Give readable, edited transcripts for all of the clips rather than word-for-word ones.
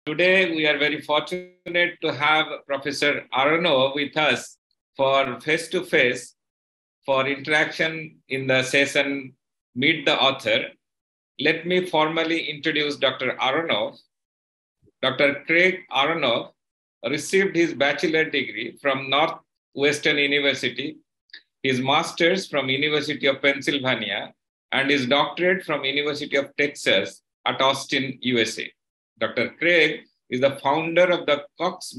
Today, we are very fortunate to have Professor Aronoff with us for face-to-face for interaction in the session Meet the Author. Let me formally introduce Dr. Aronoff. Dr. Craig Aronoff received his bachelor degree from Northwestern University, his master's from University of Pennsylvania, and his doctorate from University of Texas at Austin, USA. Dr. Craig is the founder of the Cox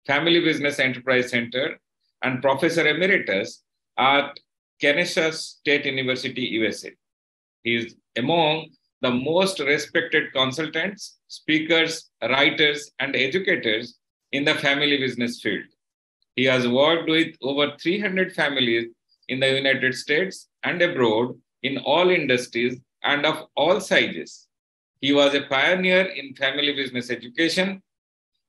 Family Business Enterprise Center and Professor Emeritus at Kansas State University, USA. He is among the most respected consultants, speakers, writers, and educators in the family business field. He has worked with over 300 families in the United States and abroad in all industries and of all sizes. He was a pioneer in family business education.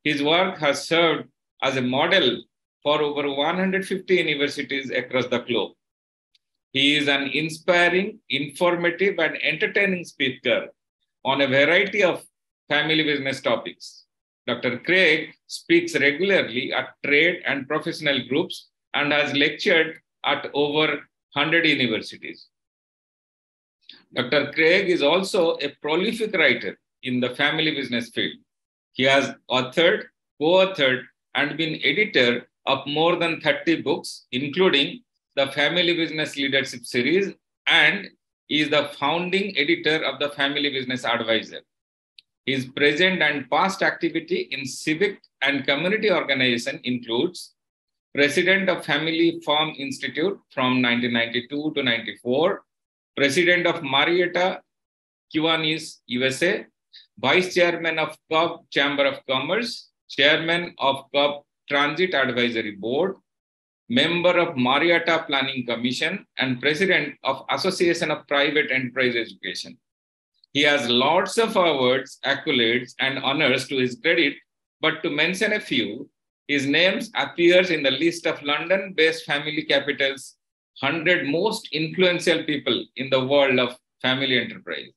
His work has served as a model for over 150 universities across the globe. He is an inspiring, informative, and entertaining speaker on a variety of family business topics. Dr. Craig speaks regularly at trade and professional groups and has lectured at over 100 universities. Dr. Craig is also a prolific writer in the family business field. He has authored, co-authored, and been editor of more than 30 books, including the Family Business Leadership Series, and is the founding editor of the Family Business Advisor. His present and past activity in civic and community organization includes President of Family Farm Institute from 1992 to 94, President of Marietta Kiwanis, USA, Vice Chairman of Cobb Chamber of Commerce, Chairman of Cobb Transit Advisory Board, Member of Marietta Planning Commission, and President of Association of Private Enterprise Education. He has lots of awards, accolades, and honors to his credit, but to mention a few, his name appears in the list of London-based family capital's 100 most influential people in the world of family enterprise.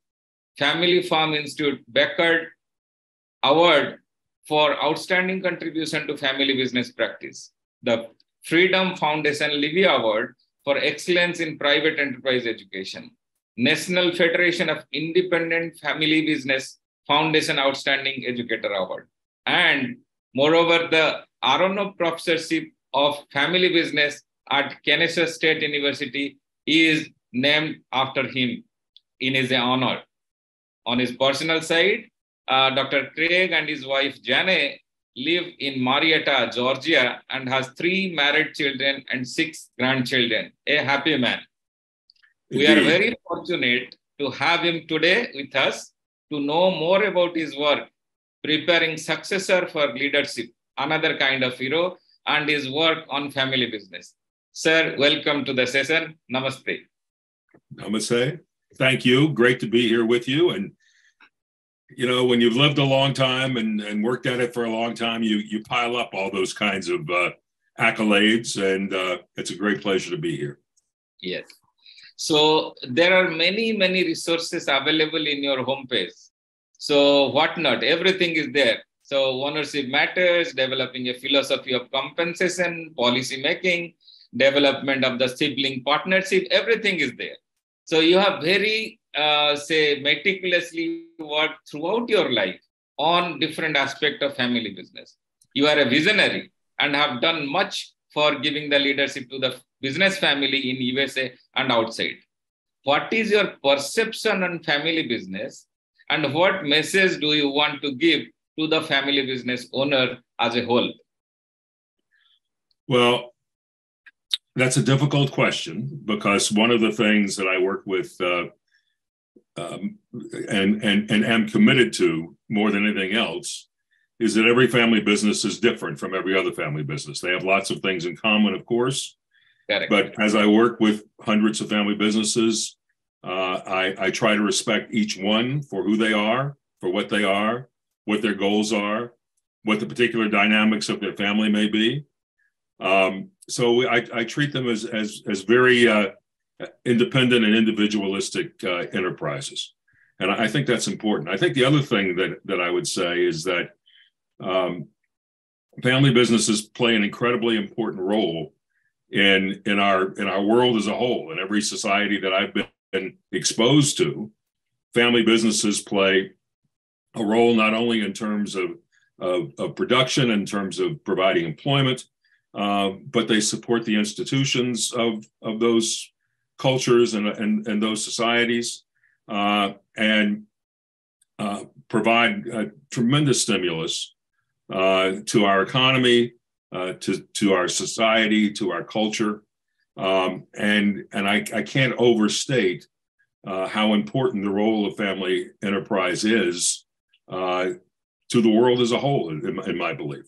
Family Farm Institute Beckert Award for Outstanding Contribution to Family Business Practice. The Freedom Foundation Levy Award for Excellence in Private Enterprise Education. National Federation of Independent Family Business Foundation Outstanding Educator Award. And moreover, the Aronoff Professorship of Family Business at Kansas State University is named after him in his honor. On his personal side, Dr. Craig and his wife Jane live in Marietta, Georgia, and has 3 married children and 6 grandchildren. A happy man. We are very fortunate to have him today with us to know more about his work, preparing successor for leadership, another kind of hero, and his work on family business. Sir, welcome to the session. Namaste. Namaste. Thank you. Great to be here with you. And, you know, when you've lived a long time and worked at it for a long time, you pile up all those kinds of accolades, and it's a great pleasure to be here. Yes. So there are many resources available in your homepage. So what not? Everything is there. So ownership matters, developing a philosophy of compensation, policy making, development of the sibling partnership, everything is there. So you have very, meticulously worked throughout your life on different aspects of family business. You are a visionary and have done much for giving the leadership to the business family in USA and outside. What is your perception on family business, and what message do you want to give to the family business owner as a whole? Well, that's a difficult question, because one of the things that I work with and am committed to more than anything else is that every family business is different from every other family business. They have lots of things in common, of course. Correct. But as I work with hundreds of family businesses, I try to respect each one for who they are, for what they are, what their goals are, what the particular dynamics of their family may be. So I treat them as very independent and individualistic enterprises. And I think that's important. I think the other thing that I would say is that family businesses play an incredibly important role in our world as a whole. In every society that I've been exposed to, family businesses play a role not only in terms of production, in terms of providing employment, but they support the institutions of those cultures and those societies, and provide a tremendous stimulus to our economy, to our society, to our culture, and I can't overstate how important the role of family enterprise is to the world as a whole, in my belief.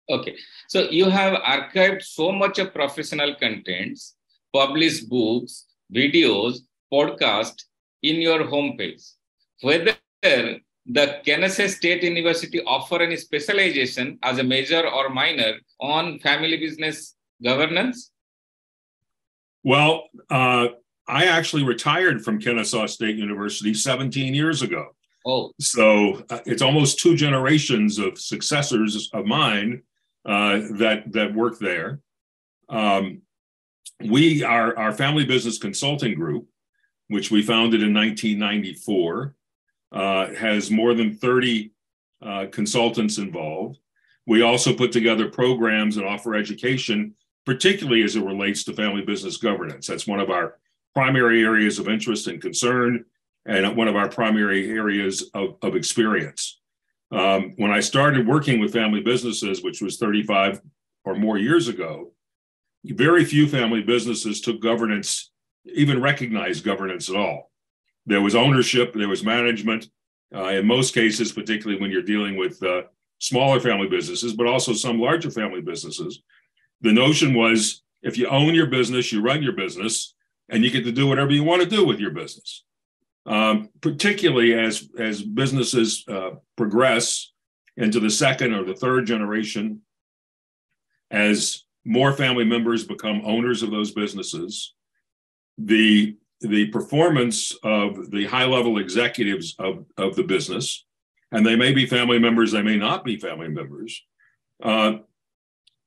Okay, so you have archived so much of professional contents, published books, videos, podcasts in your homepage. Whether the Kansas State University offer any specialization as a major or minor on family business governance? Well, I actually retired from Kennesaw State University 17 years ago. Oh, so it's almost 2 generations of successors of mine that work there. Our family business consulting group, which we founded in 1994, has more than 30 consultants involved. We also put together programs and offer education, particularly as it relates to family business governance. That's one of our primary areas of interest and concern, and one of our primary areas of experience. When I started working with family businesses, which was 35 or more years ago, very few family businesses took governance, even recognized governance at all. There was ownership, there was management. In most cases, particularly when you're dealing with smaller family businesses, but also some larger family businesses, the notion was if you own your business, you run your business, and you get to do whatever you want to do with your business. Particularly as businesses progress into the second or the third generation, as more family members become owners of those businesses, the performance of the high-level executives of the business, and they may be family members, they may not be family members,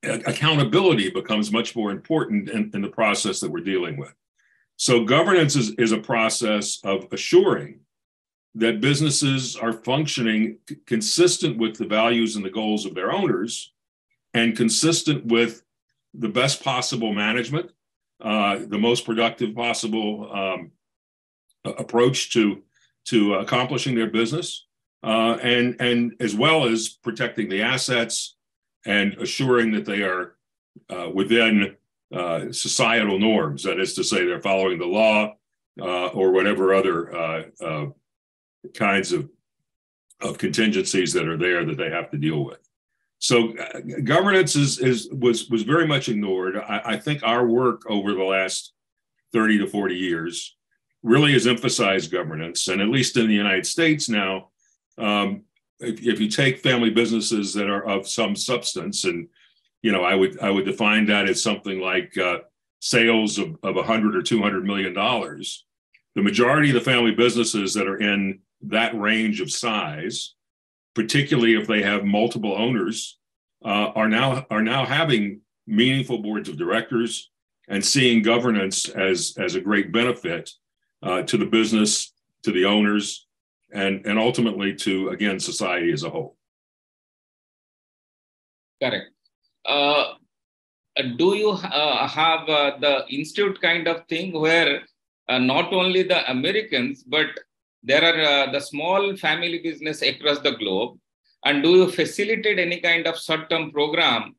accountability becomes much more important in the process that we're dealing with. So governance is a process of assuring that businesses are functioning consistent with the values and the goals of their owners, and consistent with the best possible management, the most productive possible approach to accomplishing their business, and as well as protecting the assets and assuring that they are within societal norms. That is to say, they're following the law or whatever other kinds of contingencies that are there that they have to deal with. So governance was very much ignored. I think our work over the last 30 to 40 years really has emphasized governance, and at least in the United States now, if you take family businesses that are of some substance, and I would define that as something like sales of $100 or $200 million. The majority of the family businesses that are in that range of size, particularly if they have multiple owners, are now having meaningful boards of directors and seeing governance as a great benefit to the business, to the owners, and ultimately to, again, society as a whole. Correct. Do you have the institute kind of thing where not only the Americans, but there are the small family business across the globe? And do you facilitate any kind of short-term program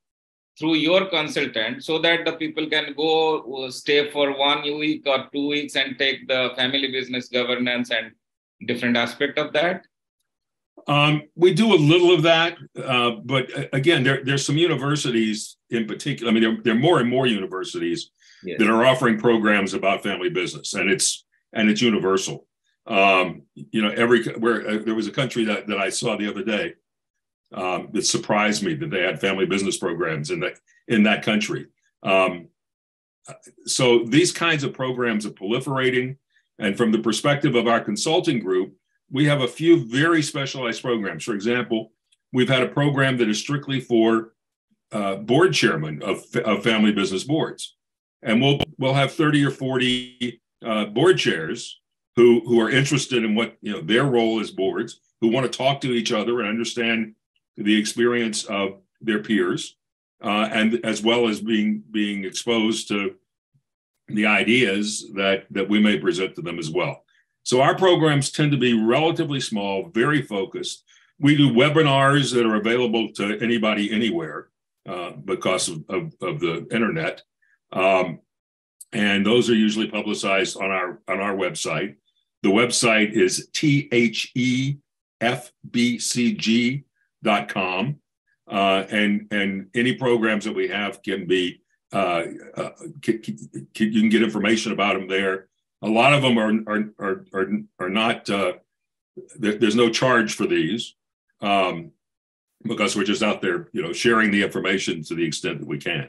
through your consultant so that the people can go stay for 1 week or 2 weeks and take the family business governance and different aspect of that? We do a little of that, but again, there's some universities in particular. I mean, there are more and more universities that are offering programs about family business, and it's universal. There was a country that I saw the other day that surprised me that they had family business programs in that country. So these kinds of programs are proliferating. And from the perspective of our consulting group, we have a few very specialized programs. For example, we've had a program that is strictly for board chairmen of family business boards. And we'll have 30 or 40 board chairs who are interested in what their role as boards, who want to talk to each other and understand the experience of their peers, and as well as being exposed to the ideas that we may present to them as well. So our programs tend to be relatively small, very focused. We do webinars that are available to anybody anywhere because of the internet. And those are usually publicized on our website. The website is thefbcg.com. And any programs that we have can be, you can get information about them there. A lot of them are not, there's no charge for these because we're just out there, sharing the information to the extent that we can.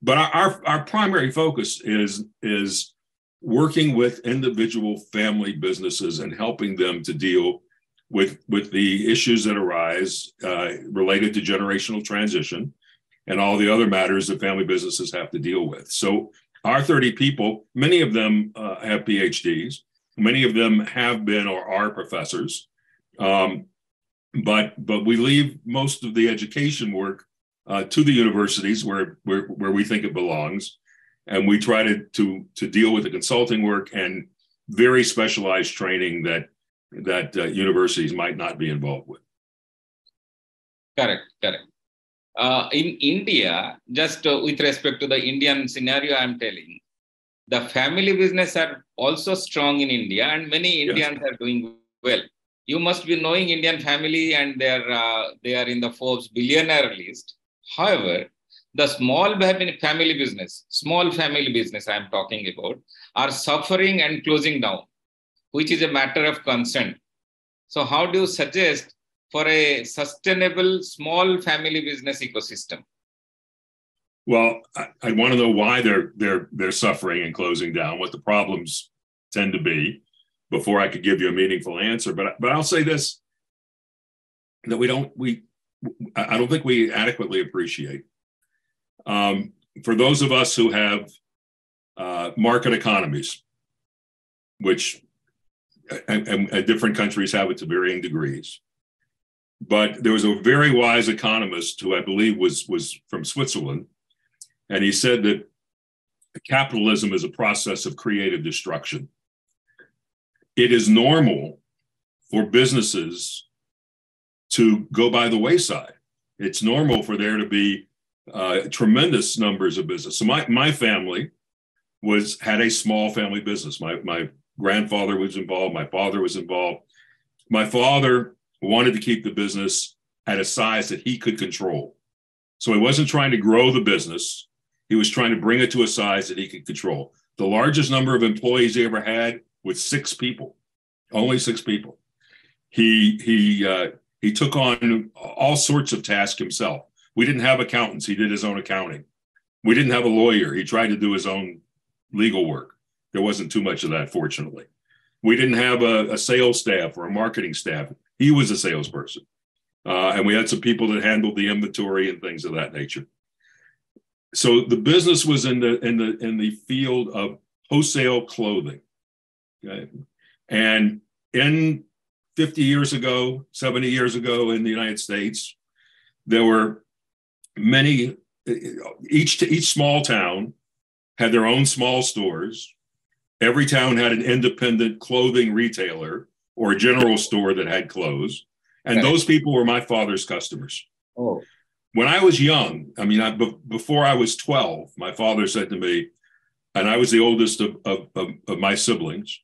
But our primary focus is working with individual family businesses and helping them to deal with the issues that arise related to generational transition and all the other matters that family businesses have to deal with. So our 30 people, many of them have PhDs, many of them have been or are professors, but we leave most of the education work to the universities where we think it belongs, and we try to deal with the consulting work and very specialized training that universities might not be involved with. Correct. In India, just with respect to the Indian scenario, I'm telling, the family business are also strong in India, and many Indians are doing well. You must be knowing Indian family, and they are in the Forbes billionaire list. However, the small family business I'm talking about, are suffering and closing down, which is a matter of concern. So how do you suggest for a sustainable small family business ecosystem? Well, I want to know why they're suffering and closing down, what the problems tend to be, before I could give you a meaningful answer. But I'll say this, that I don't think we adequately appreciate. For those of us who have market economies, which and different countries have it to varying degrees. But there was a very wise economist who I believe was from Switzerland, and he said that capitalism is a process of creative destruction. It is normal for businesses to go by the wayside. It's normal for there to be tremendous numbers of business. So my family had a small family business. My grandfather was involved. My father was involved. My father wanted to keep the business at a size that he could control. So he wasn't trying to grow the business. He was trying to bring it to a size that he could control. The largest number of employees he ever had was 6 people, only 6 people. He took on all sorts of tasks himself. We didn't have accountants. He did his own accounting. We didn't have a lawyer. He tried to do his own legal work. There wasn't too much of that, fortunately. We didn't have a sales staff or a marketing staff. He was a salesperson. And we had some people that handled the inventory and things of that nature. So the business was in the field of wholesale clothing. Okay? And in 50 years ago, 70 years ago in the United States, there were many, each small town had their own small stores. Every town had an independent clothing retailer or a general store that had clothes. And those people were my father's customers. Oh. When I was young, before I was 12, my father said to me, and I was the oldest of my siblings,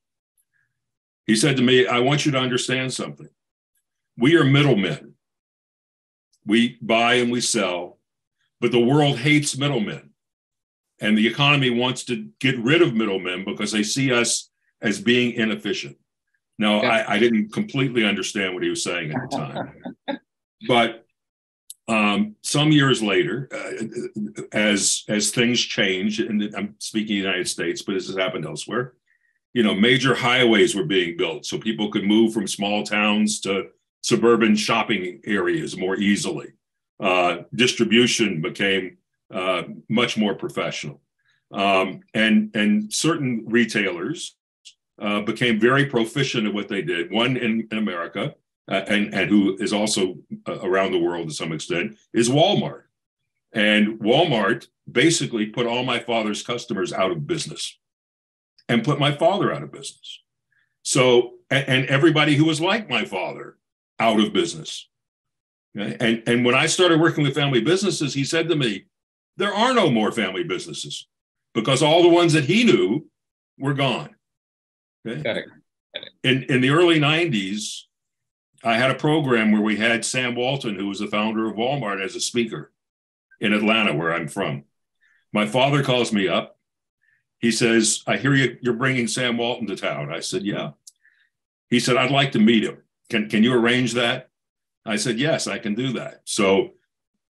he said to me, I want you to understand something. We are middlemen. We buy and we sell, but the world hates middlemen. And the economy wants to get rid of middlemen because they see us as being inefficient. Now, I didn't completely understand what he was saying at the time. But some years later, as things change, and I'm speaking of the United States, but this has happened elsewhere, major highways were being built so people could move from small towns to suburban shopping areas more easily. Distribution became much more professional. And certain retailers became very proficient at what they did. One in America, and who is also around the world to some extent, is Walmart. And Walmart basically put all my father's customers out of business and put my father out of business. So, and everybody who was like my father out of business. Okay? And when I started working with family businesses, he said to me, there are no more family businesses because all the ones that he knew were gone. Okay? Correct. In the early 90s, I had a program where we had Sam Walton, who was the founder of Walmart, as a speaker in Atlanta, where I'm from. My father calls me up. He says, I hear you're bringing Sam Walton to town. I said, yeah. He said, I'd like to meet him. Can you arrange that? I said, yes, I can do that. So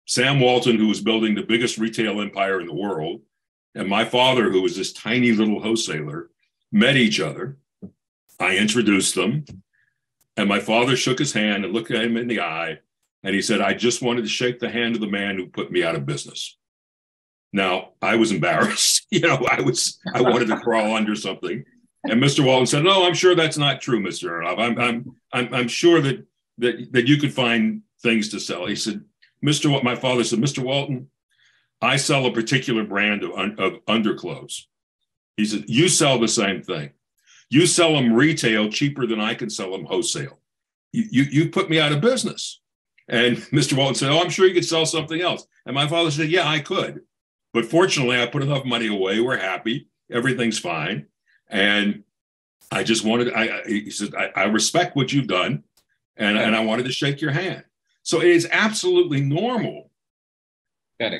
Sam Walton, who was building the biggest retail empire in the world, and my father, who was this tiny little wholesaler, met each other. I introduced them. And my father shook his hand and looked at him in the eye. And he said, I just wanted to shake the hand of the man who put me out of business. Now, I was embarrassed. I wanted to crawl under something. And Mr. Walton said, no, I'm sure that's not true, Mr. Aronoff. I'm sure that you could find things to sell. He said, my father said, Mr. Walton, I sell a particular brand of underclothes. He said, you sell the same thing. You sell them retail cheaper than I can sell them wholesale. You put me out of business. And Mr. Walton said, oh, I'm sure you could sell something else. And my father said, yeah, I could. But fortunately, I put enough money away. We're happy. Everything's fine. And I just wanted, he said, I respect what you've done. And I wanted to shake your hand. So it is absolutely normal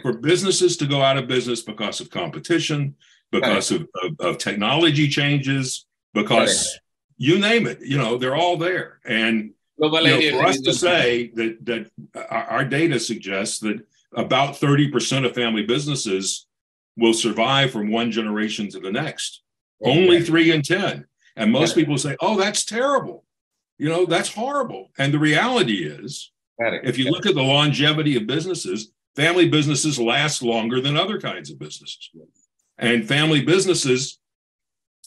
for businesses to go out of business because of competition, because of technology changes, because you name it, they're all there. And for us to say that our data suggests that about 30% of family businesses will survive from one generation to the next, only 3 in 10. And most people say, oh, that's terrible. That's horrible. And the reality is, if you look at the longevity of businesses, family businesses last longer than other kinds of businesses. And family businesses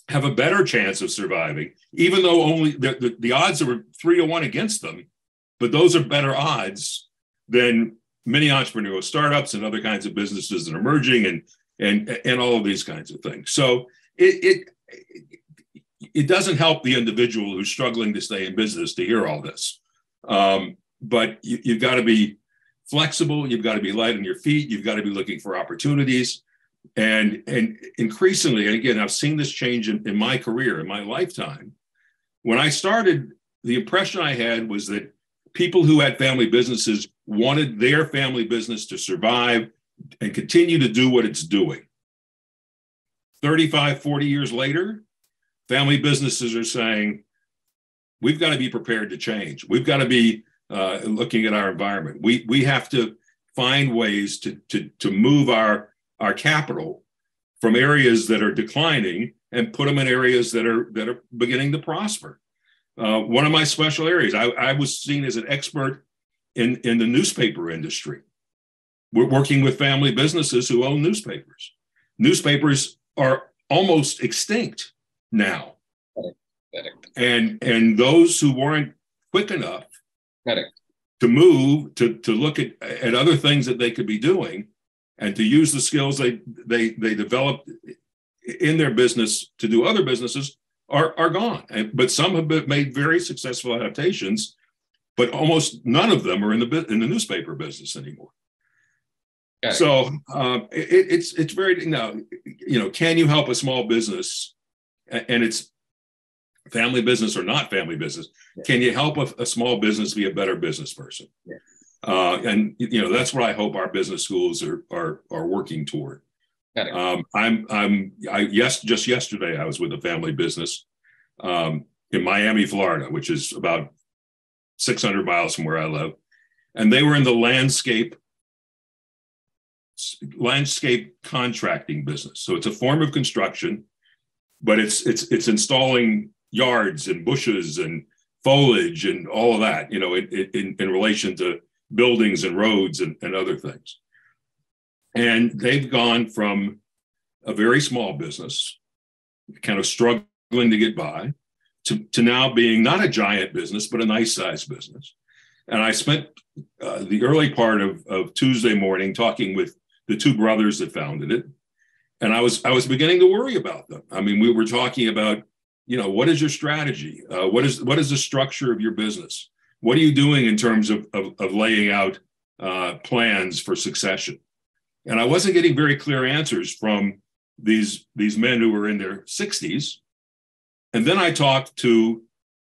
have a better chance of surviving, even though only the odds are 3 to 1 against them. But those are better odds than many entrepreneurial startups and other kinds of businesses that are emerging and all of these kinds of things. So it doesn't help the individual who's struggling to stay in business to hear all this. But you've got to be flexible. You've got to be light on your feet. You've got to be looking for opportunities. And increasingly, and again, I've seen this change in my career, in my lifetime. When I started, the impression I had was that people who had family businesses wanted their family business to survive and continue to do what it's doing. 35, 40 years later, family businesses are saying, we've got to be prepared to change. We've got to be looking at our environment. We have to find ways to move our capital from areas that are declining and put them in areas that are beginning to prosper. One of my special areas, I was seen as an expert in the newspaper industry. We're working with family businesses who own newspapers. Newspapers are almost extinct now. And those who weren't quick enough to move, to look at other things that they could be doing and to use the skills they developed in their business to do other businesses are gone. But some have made very successful adaptations, but almost none of them are in the newspaper business anymore. So it's very, can you help a small business, and it's family business or not family business? Can you help a small business be a better business person? And that's what I hope our business schools are working toward. Just yesterday I was with a family business in Miami, Florida, which is about 600 miles from where I live, and they were in the landscape contracting business. So it's a form of construction but it's installing yards and bushes and foliage and all of that, you know, in relation to buildings and roads and other things. And they've gone from a very small business, kind of struggling to get by, to now being not a giant business, but a nice sized business. And I spent the early part of Tuesday morning talking with the two brothers that founded it. And I was beginning to worry about them. I mean, we were talking about, you know, what is your strategy? What is the structure of your business? What are you doing in terms of laying out plans for succession? And I wasn't getting very clear answers from these men who were in their 60s. And then I talked to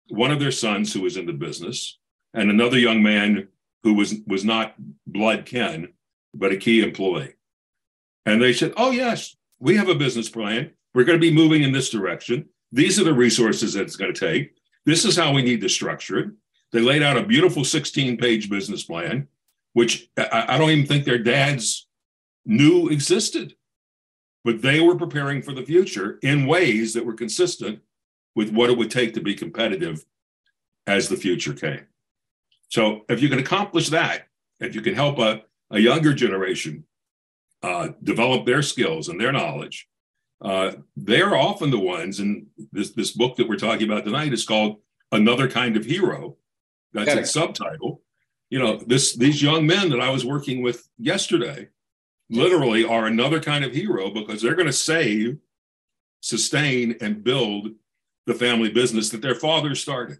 one of their sons who was in the business and another young man who was not blood kin, but a key employee. And they said, oh, yes, we have a business plan. We're going to be moving in this direction. These are the resources that it's going to take. This is how we need to structure it. They laid out a beautiful 16-page business plan, which I don't even think their dads knew existed. But they were preparing for the future in ways that were consistent with what it would take to be competitive as the future came. So if you can accomplish that, if you can help a younger generation develop their skills and their knowledge, they're often the ones, and this book that we're talking about tonight is called Another Kind of Hero. That's its subtitle. You know, these young men that I was working with yesterday literally are another kind of hero because they're going to save, sustain, and build the family business that their fathers started.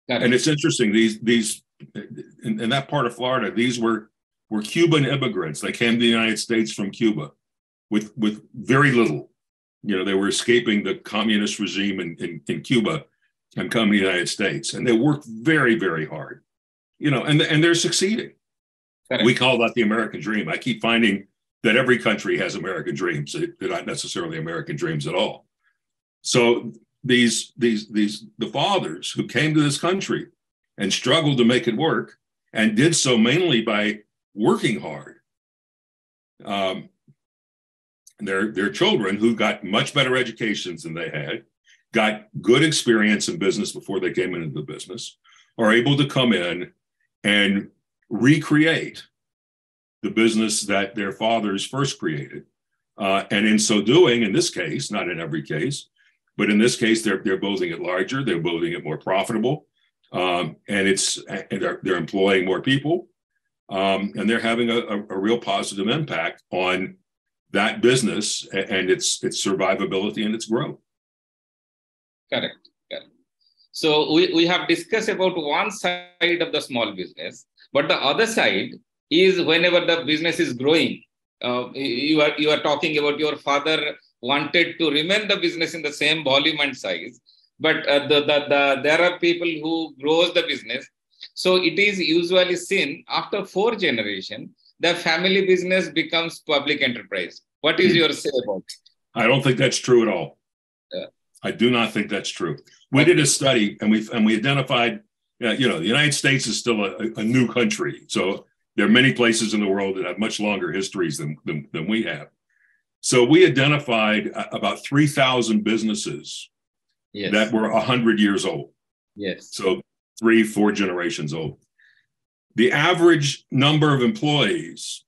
And it's interesting, these in that part of Florida, these were Cuban immigrants. They came to the United States from Cuba with very little. You know, they were escaping the communist regime in Cuba and coming to the United States. And they worked very, very hard, you know, and they're succeeding. We call that the American dream. I keep finding that every country has American dreams. They're not necessarily American dreams at all. So the fathers who came to this country and struggled to make it work and did so mainly by working hard. Their children who got much better educations than they had, got good experience in business before they came into the business, are able to come in and recreate the business that their fathers first created. And in so doing, in this case, not in every case, but in this case, they're building it larger, they're building it more profitable, and they're employing more people, and they're having a real positive impact on that business and its survivability and its growth. Correct. So we have discussed about one side of the small business, but the other side is whenever the business is growing. You are talking about your father wanted to remain the business in the same volume and size, but there are people who grows the business. So it is usually seen after 4 generations, the family business becomes public enterprise. What is your say about it? I don't think that's true at all. I do not think that's true. We did a study and we identified, you know, the United States is still a new country. So there are many places in the world that have much longer histories than we have. So we identified about 3,000 businesses that were 100 years old. Yes. So 3-4 generations old. The average number of employees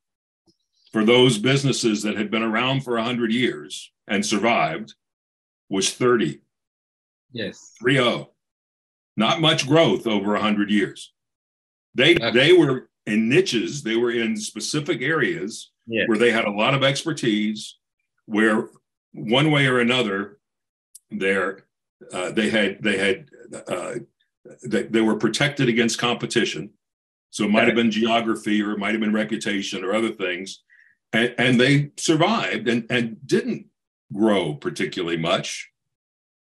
for those businesses that had been around for 100 years and survived was 30. Yes. 30. Not much growth over 100 years. They were in niches, they were in specific areas where they had a lot of expertise, where one way or another they were protected against competition. So it might have been geography or it might have been reputation or other things. And they survived and didn't grow particularly much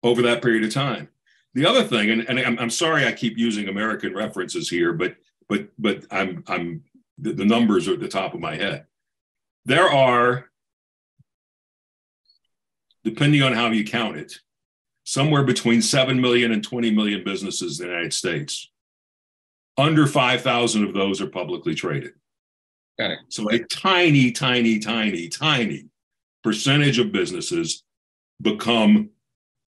over that period of time. The other thing, and I'm sorry I keep using American references here, but I'm the numbers are at the top of my head. There are, depending on how you count it, somewhere between 7 million and 20 million businesses in the United States. Under 5,000 of those are publicly traded. Correct. So a tiny, tiny, tiny, tiny percentage of businesses become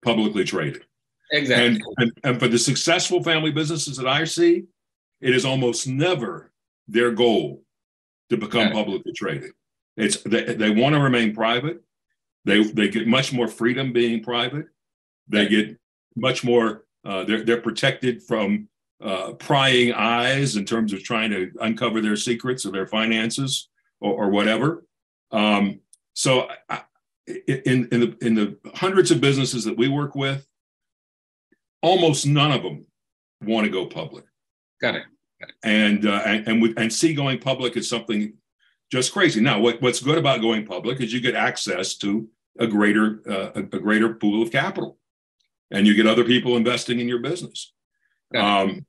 publicly traded. Exactly. And for the successful family businesses that I see, it is almost never their goal to become publicly traded. It's they want to remain private. They get much more freedom being private. They get much more. They're protected from prying eyes in terms of trying to uncover their secrets or their finances or whatever. So in the hundreds of businesses that we work with, almost none of them want to go public. Correct. And see going public is something just crazy. Now, what's good about going public is you get access to a greater pool of capital, and you get other people investing in your business. I'm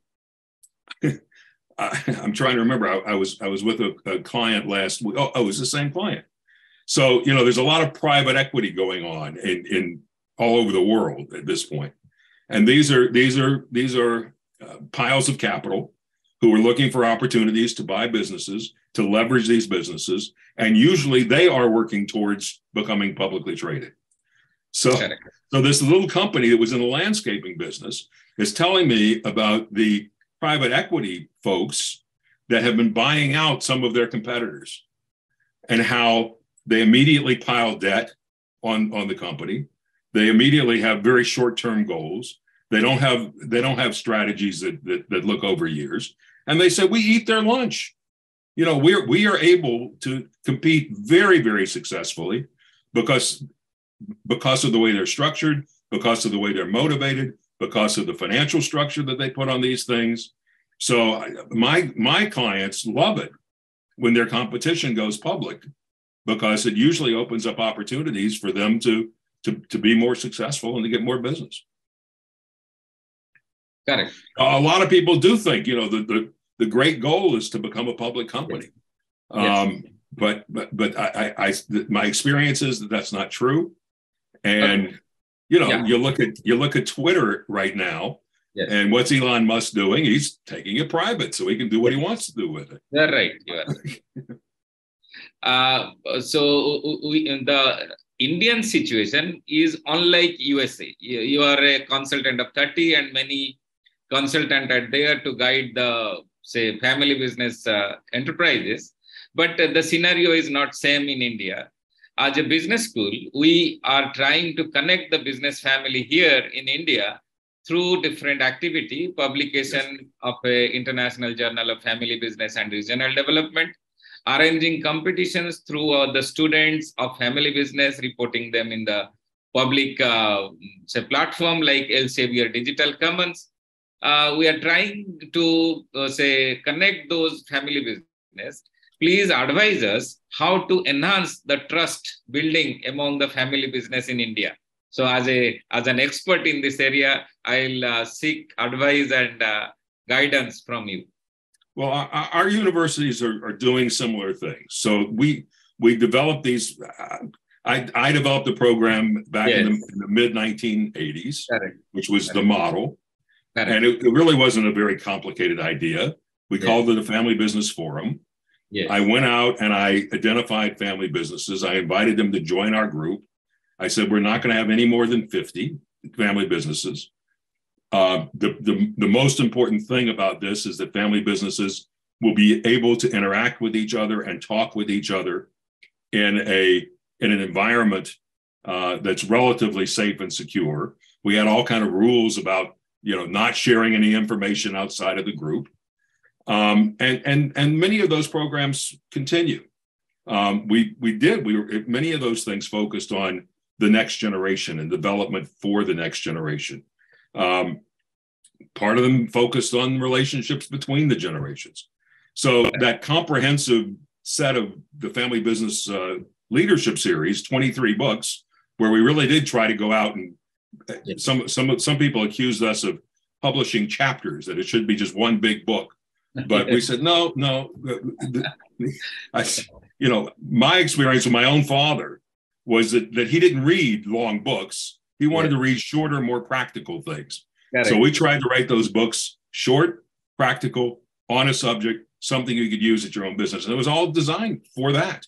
trying to remember. I was with a client last week. Oh, it was the same client. So there's a lot of private equity going on in all over the world at this point, and these are piles of capital who are looking for opportunities to buy businesses, to leverage these businesses, and usually they are working towards becoming publicly traded. So this little company that was in the landscaping business is telling me about the private equity folks that have been buying out some of their competitors and how they immediately pile debt on the company. They immediately have very short-term goals. They don't have strategies that look over years. And they said, we eat their lunch. We are able to compete very, very successfully because of the way they're structured, because of the way they're motivated, because of the financial structure that they put on these things. So my clients love it when their competition goes public, because it usually opens up opportunities for them to be more successful and to get more business. Correct. A lot of people do think, the great goal is to become a public company. Yes. But my experience is that that's not true. And, you look at Twitter right now, and what's Elon Musk doing? He's taking it private so he can do what he wants to do with it. You're right. So the Indian situation is unlike USA. You are a consultant of 30 and many consultants are there to guide the, say, family business enterprises. But the scenario is not same in India. As a business school, we are trying to connect the business family here in India through different activity, publication of a international journal of family business and regional development, arranging competitions through the students of family business, reporting them in the public platform like Elsevier Digital Commons. We are trying to connect those family business. Please advise us how to enhance the trust building among the family business in India. So as an expert in this area, I'll seek advice and guidance from you. Well, our universities are doing similar things. So we developed these. I developed a program back in the mid-1980s, which was the model. And it really wasn't a very complicated idea. We called it a Family Business Forum. I went out and I identified family businesses. I invited them to join our group. I said, we're not going to have any more than 50 family businesses. The most important thing about this is that family businesses will be able to interact with each other and talk with each other in an environment that's relatively safe and secure. We had all kind of rules about not sharing any information outside of the group. And many of those programs continue. Many of those things focused on the next generation and development for the next generation. Part of them focused on relationships between the generations. So that comprehensive set of the Family Business Leadership Series, 23 books, where we really did try to go out and some people accused us of publishing chapters, that it should be just one big book. But we said, no. My experience with my own father was that he didn't read long books. He wanted to read shorter, more practical things. So we tried to write those books short, practical, on a subject, something you could use at your own business. And it was all designed for that.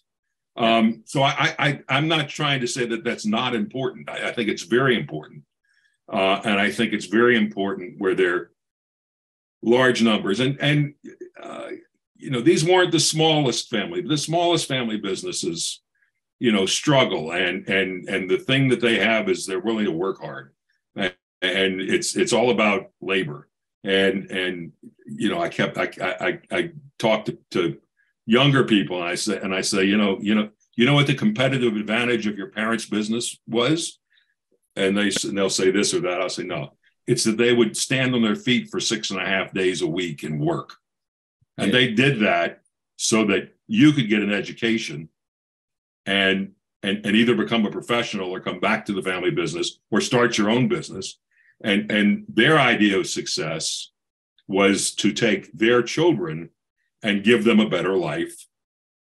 So I'm not trying to say that that's not important. I think it's very important. And I think it's very important where they're large numbers. And these weren't the smallest family. The smallest family businesses, struggle. And the thing that they have is they're willing to work hard. And it's all about labor. And I talked to younger people, and I say, you know what the competitive advantage of your parents' business was? And they'll say this or that. I'll say, no, it's that they would stand on their feet for 6.5 days a week and work. And they did that so that you could get an education and either become a professional or come back to the family business or start your own business. And their idea of success was to take their children and give them a better life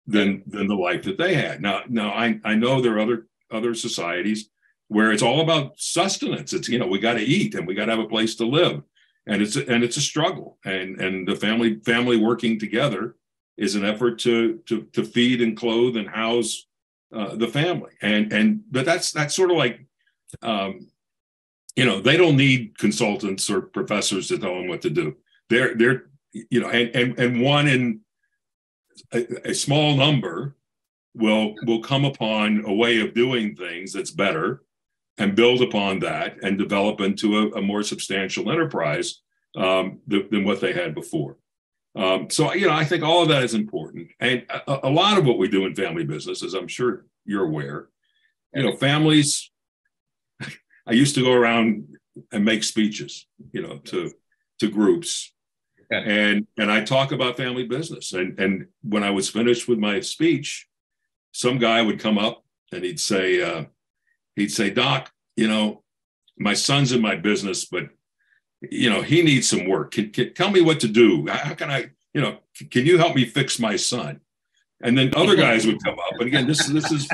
than the life that they had. Now I know there are other societies where it's all about sustenance. It's, we got to eat and we got to have a place to live. And it's a struggle. And the family working together is an effort to feed and clothe and house the family. But that's sort of like, they don't need consultants or professors to tell them what to do. They're and one in a small number will come upon a way of doing things that's better and build upon that and develop into a more substantial enterprise than what they had before. So I think all of that is important. And a lot of what we do in family business, as I'm sure you're aware, families, I used to go around and make speeches, to groups. And I talk about family business. And when I was finished with my speech, some guy would come up and he'd say, Doc, my son's in my business, but he needs some work. Can tell me what to do. How can I, can you help me fix my son? And then other guys would come up. And again, this is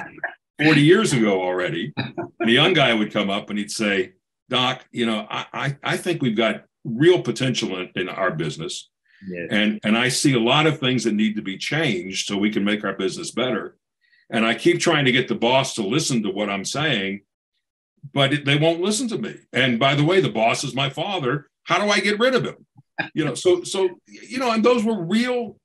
40 years ago already. And a young guy would come up and he'd say, Doc, I think we've got real potential in our business. Yes. And I see a lot of things that need to be changed so we can make our business better. And I keep trying to get the boss to listen to what I'm saying, but they won't listen to me. And by the way, the boss is my father. How do I get rid of him? And those were real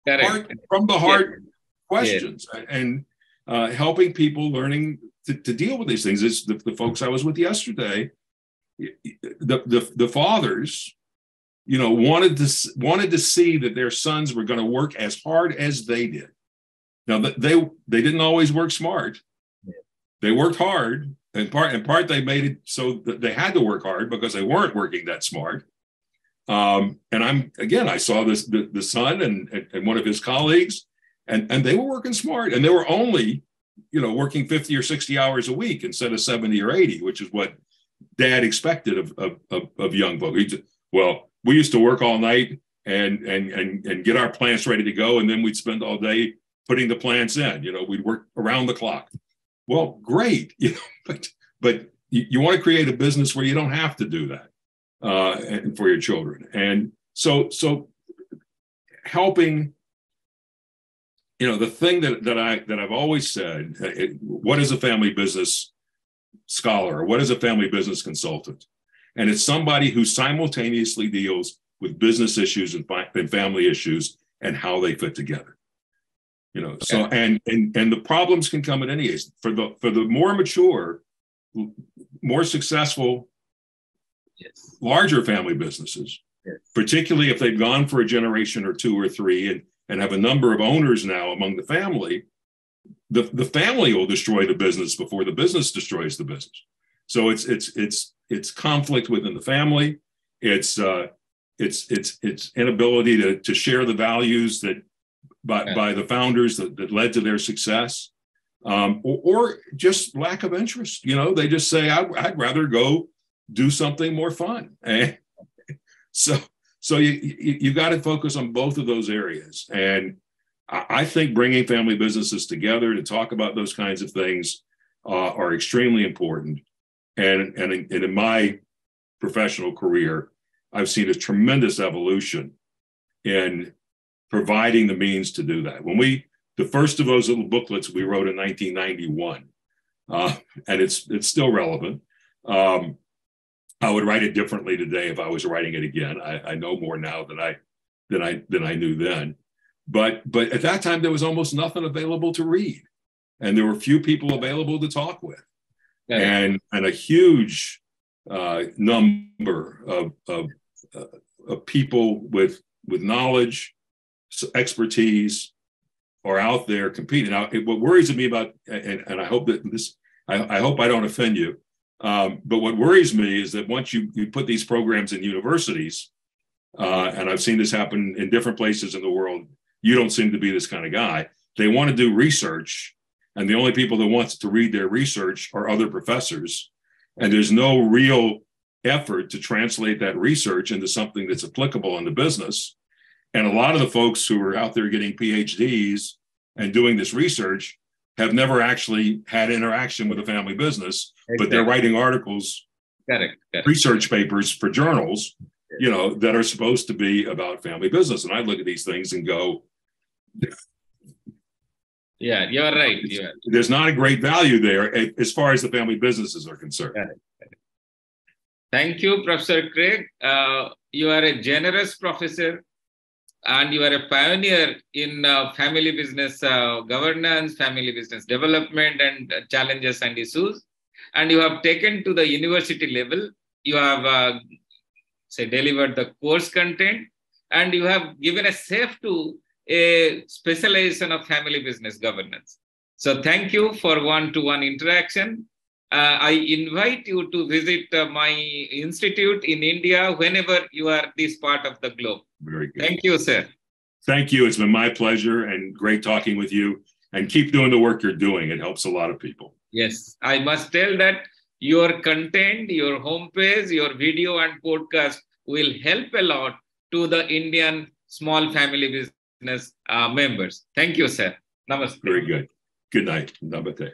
from the heart questions. And helping people learning to deal with these things. It's the folks I was with yesterday, the fathers, wanted to see that their sons were going to work as hard as they did. Now they didn't always work smart. They worked hard. In part, they made it so that they had to work hard because they weren't working that smart. And I saw the son and one of his colleagues, and they were working smart, and they were only, working 50 or 60 hours a week instead of 70 or 80, which is what Dad expected of young folks. Well, we used to work all night and get our plants ready to go, and then we'd spend all day putting the plants in. We'd work around the clock. Well, great, but you want to create a business where you don't have to do that and for your children. And so helping, the thing that I've always said, what is a family business scholar? Or what is a family business consultant? And it's somebody who simultaneously deals with business issues and family issues and how they fit together. So and the problems can come at any age. For the more mature, more successful, larger family businesses, particularly if they've gone for a generation or two or three and have a number of owners now among the family, the family will destroy the business before the business destroys the business. So it's conflict within the family. It's inability to share the values that by the founders that led to their success, or just lack of interest. They just say, I'd rather go do something more fun. And so you got to focus on both of those areas. And I think bringing family businesses together to talk about those kinds of things are extremely important. And in my professional career, I've seen a tremendous evolution in providing the means to do that. The first of those little booklets we wrote in 1991, and it's still relevant. I would write it differently today if I was writing it again. I know more now than I knew then. But at that time, there was almost nothing available to read, and there were few people available to talk with, and a huge number of people with knowledge, expertise, are out there competing. Now, what worries me about, and I hope that I hope I don't offend you, but what worries me is that once you put these programs in universities, and I've seen this happen in different places in the world, you don't seem to be this kind of guy. They want to do research, and the only people that want to read their research are other professors, and there's no real effort to translate that research into something that's applicable in the business. And a lot of the folks who are out there getting PhDs and doing this research have never actually had interaction with a family business, but they're writing articles, research papers for journals, you know, that are supposed to be about family business. And I look at these things and go, yeah, you're right. There's not a great value there as far as the family businesses are concerned. Thank you, Professor Craig. You are a generous professor, and you are a pioneer in family business governance, family business development, and challenges and issues. And you have taken to the university level. You have delivered the course content, and you have given a shape to a specialization of family business governance. So thank you for one-to-one interaction. I invite you to visit my institute in India whenever you are this part of the globe. Very good. Thank you, sir. Thank you. It's been my pleasure and great talking with you. And keep doing the work you're doing. It helps a lot of people. Yes, I must tell that your content, your homepage, your video and podcast will help a lot to the Indian small family business members. Thank you, sir. Namaste. Very good. Good night. Namaste.